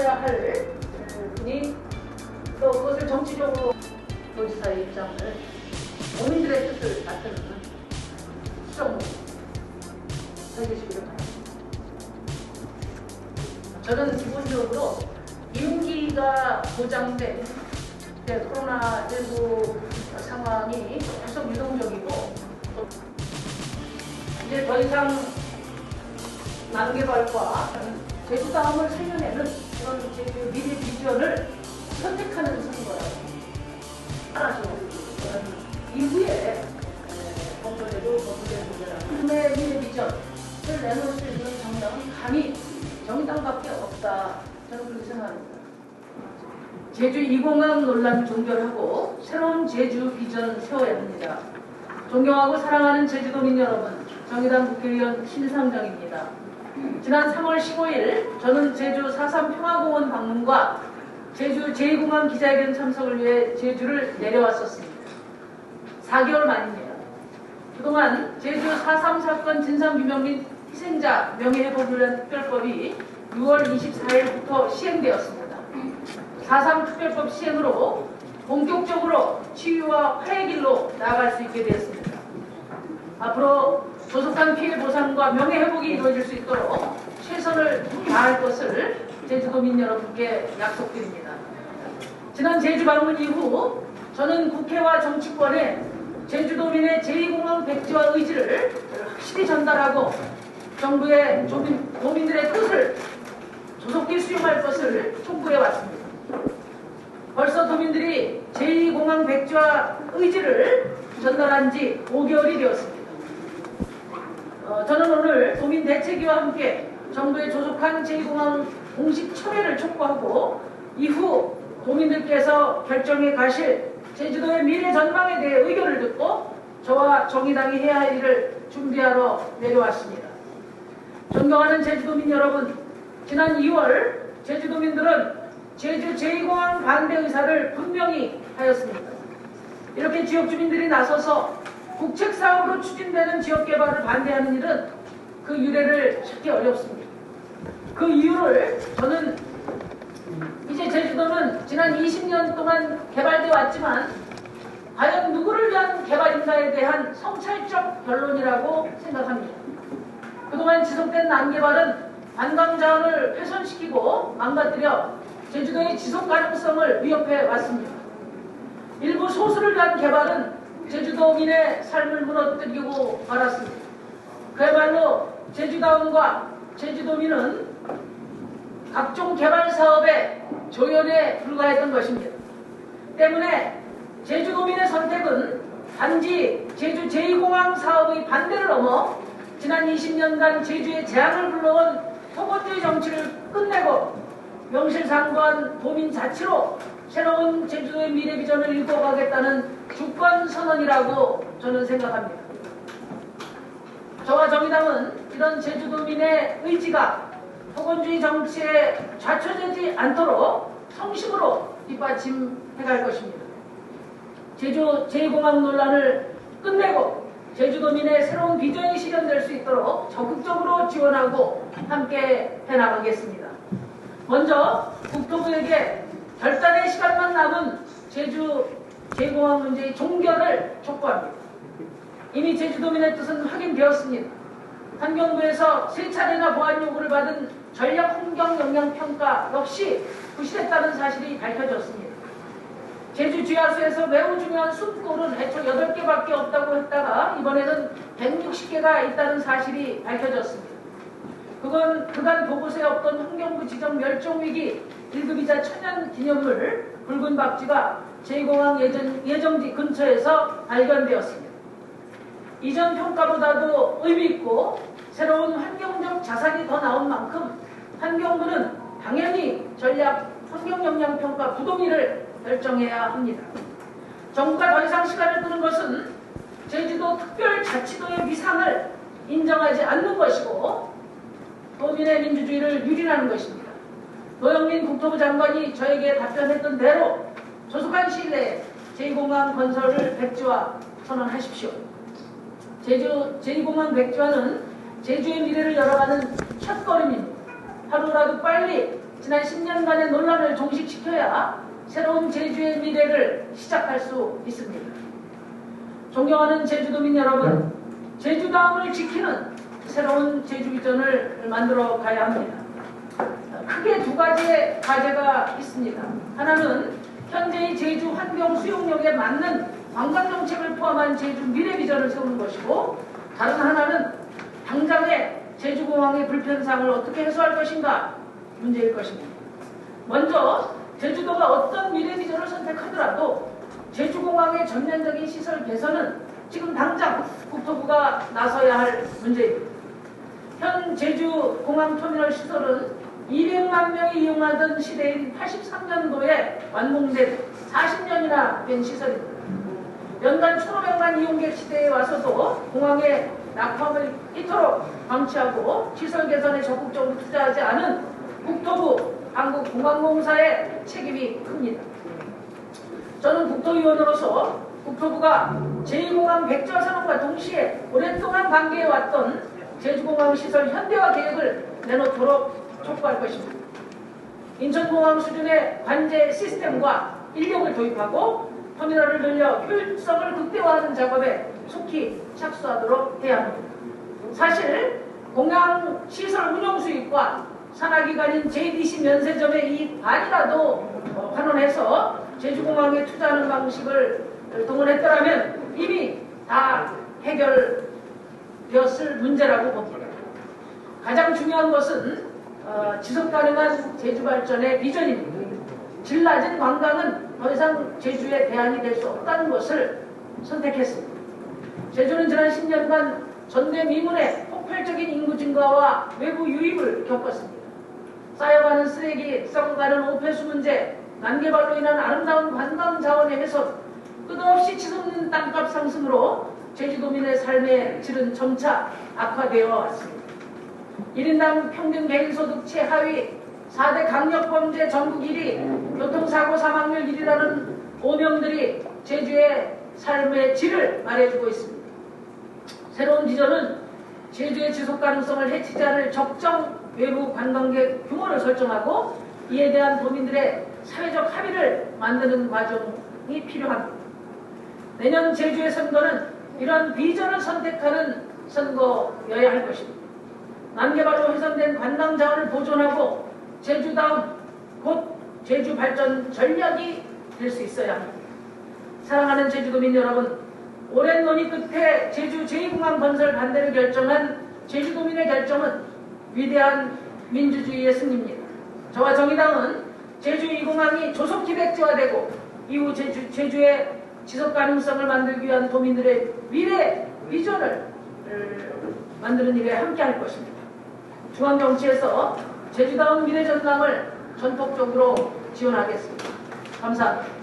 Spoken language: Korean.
해야 할 분이 또 그것을 정치적으로 도지사의 입장을 국민들의 뜻을 따르는 수정으로 해주시기를 바랍니다. 저는 기본적으로 임기가 보장된 코로나19 상황이 계속 유동적이고 이제 더 이상 남개발과 제주다움을 살려내는 그런 제주 미래 비전을 선택하는 선거라고 따라서 이후에 본선에도 거부된 문제라 미래 비전을 내놓을 수 있는 정당은 감히 정의당밖에 없다. 저는 그렇게 생각합니다. 제주 2공항 논란 종결하고 새로운 제주 비전 세워야 합니다. 존경하고 사랑하는 제주도민 여러분, 정의당 국회의원 신상정입니다. 지난 3월 15일 저는 제주 4.3 평화공원 방문과 제주 제2공항 기자회견 참석을 위해 제주를 내려왔었습니다. 4개월 만입니다. 그동안 제주 4.3 사건 진상규명 및 희생자 명예회복을 위한 특별법이 6월 24일부터 시행되었습니다. 4.3 특별법 시행으로 본격적으로 치유와 화해의 길로 나아갈 수 있게 되었습니다. 앞으로 조속한 피해 보상과 명예회복이 이루어질 수 있도록 최선을 다할 것을 제주도민 여러분께 약속드립니다. 지난 제주 방문 이후 저는 국회와 정치권에 제주도민의 제2공항 백지화 의지를 확실히 전달하고 정부의 도민들의 뜻을 조속히 수용할 것을 촉구해 왔습니다. 벌써 도민들이 제2공항 백지화 의지를 전달한 지 5개월이 되었습니다. 저는 오늘 도민 대책위와 함께 정부의 조속한 제2공항 공식 철회를 촉구하고 이후 도민들께서 결정해 가실 제주도의 미래 전망에 대해 의견을 듣고 저와 정의당이 해야 할 일을 준비하러 내려왔습니다. 존경하는 제주도민 여러분, 지난 2월 제주도민들은 제주 제2공항 반대 의사를 분명히 하였습니다. 이렇게 지역 주민들이 나서서 국책사업으로 추진되는 지역개발을 반대하는 일은 그 유래를 찾기 어렵습니다. 그 이유를 저는 이제 제주도는 지난 20년 동안 개발되어 왔지만 과연 누구를 위한 개발인가에 대한 성찰적 결론이라고 생각합니다. 그동안 지속된 난개발은 관광자원을 훼손시키고 망가뜨려 제주도의 지속 가능성을 위협해 왔습니다. 일부 소수를 위한 개발은 제주도민의 삶을 무너뜨리고 말았습니다. 그야말로 제주다움과 제주도민은 각종 개발 사업의 조연에 불과했던 것입니다. 때문에 제주도민의 선택은 단지 제주 제2공항 사업의 반대를 넘어 지난 20년간 제주의 재앙을 불러온 토건주의 정치를 끝내고 명실상부한 도민 자치로 새로운 제주도의 미래 비전을 읽어가겠다는 주권 선언이라고 저는 생각합니다. 저와 정의당은 이런 제주도민의 의지가 토건주의 정치에 좌초되지 않도록 성심으로 뒷받침해갈 것입니다. 제주 제2공항 논란을 끝내고 제주도민의 새로운 비전이 실현될 수 있도록 적극적으로 지원하고 함께 해나가겠습니다. 먼저 국토부에게 결단의 시간만 남은 제주 제2공항 문제의 종결을 촉구합니다. 이미 제주도민의 뜻은 확인되었습니다. 환경부에서 3차례나 보완 요구를 받은 전략 환경 영향 평가 역시 부실했다는 사실이 밝혀졌습니다. 제주 지하수에서 매우 중요한 숲골은 애초 8개밖에 없다고 했다가 이번에는 160개가 있다는 사실이 밝혀졌습니다. 그건 그간 보고서에 없던 환경부 지정 멸종위기 1급이자 천연기념물 붉은 박쥐가 제2공항 예정지 근처에서 발견되었습니다. 이전 평가보다도 의미있고 새로운 환경적 자산이 더 나온 만큼 환경부는 당연히 전략 환경영향평가 부동의를 결정해야 합니다. 정부가 더 이상 시간을 끄는 것은 제주도 특별자치도의 위상을 인정하지 않는 것이고 도민의 민주주의를 유린하는 것입니다. 노영민 국토부 장관이 저에게 답변했던 대로 조속한 시일 내에 제2공항 건설을 백지화 선언하십시오. 제주 제2공항 백지화는 제주의 미래를 열어가는 첫걸음입니다. 하루라도 빨리 지난 10년간의 논란을 종식시켜야 새로운 제주의 미래를 시작할 수 있습니다. 존경하는 제주도민 여러분, 제주다움을 지키는 새로운 제주 비전을 만들어 가야 합니다. 크게 두 가지의 과제가 있습니다. 하나는 현재의 제주 환경 수용력에 맞는 관광정책을 포함한 제주 미래 비전을 세우는 것이고, 다른 하나는 당장의 제주공항의 불편사항을 어떻게 해소할 것인가 문제일 것입니다. 먼저 제주도가 어떤 미래 비전을 선택하더라도 제주공항의 전면적인 시설 개선은 지금 당장 국토부가 나서야 할 문제입니다. 현 제주공항터미널 시설은 200만 명이 이용하던 시대인 83년도에 완공된 40년이나 된 시설입니다. 연간 1,500만 이용객 시대에 와서도 공항의 낙후함을 이토록 방치하고 시설 개선에 적극적으로 투자하지 않은 국토부, 한국공항공사의 책임이 큽니다. 저는 국토위원으로서 국토부가 제2공항 백자산업과 동시에 오랫동안 관계해왔던 제주공항 시설 현대화 계획을 내놓도록 촉구할 것입니다. 인천공항 수준의 관제 시스템과 인력을 도입하고 터미널을 늘려 효율성을 극대화하는 작업에 속히 착수하도록 해야 합니다. 사실 공항 시설 운영 수익과 산하기관인 JDC 면세점의 이익 반이라도 환원해서 제주공항에 투자하는 방식을 동원했더라면 이미 다 해결되었을 문제라고 봅니다. 가장 중요한 것은 지속가능한 제주발전의 비전입니다. 질 낮은 관광은 더 이상 제주의 대안이 될 수 없다는 것을 선택했습니다. 제주는 지난 10년간 전대미문의 폭발적인 인구 증가와 외부 유입을 겪었습니다. 쌓여가는 쓰레기, 썩어가는 오폐수 문제, 난개발로 인한 아름다운 관광 자원의 훼손, 끝없이 치솟는 땅값 상승으로 제주도민의 삶의 질은 점차 악화되어 왔습니다. 1인당 평균 개인소득 최하위 4대 강력범죄 전국 1위, 교통사고 사망률 1위라는 오명들이 제주의 삶의 질을 말해주고 있습니다. 새로운 비전은 제주의 지속가능성을 해치지 않을 적정 외부 관광객 규모를 설정하고 이에 대한 도민들의 사회적 합의를 만드는 과정이 필요합니다. 내년 제주의 선거는 이런 비전을 선택하는 선거여야 할 것입니다. 난개발로 훼손된 관광 자원을 보존하고 제주다운 곧 제주 발전 전략이 될 수 있어야 합니다. 사랑하는 제주도민 여러분, 오랜 논의 끝에 제주 제2공항 건설 반대를 결정한 제주도민의 결정은 위대한 민주주의의 승리입니다. 저와 정의당은 제주 2공항이 조속히 백지화되고 이후 제주의 지속가능성을 만들기 위한 도민들의 미래 비전을 만드는 일에 함께할 것입니다. 중앙정치에서 제주다운 미래 전망을 전폭적으로 지원하겠습니다. 감사합니다.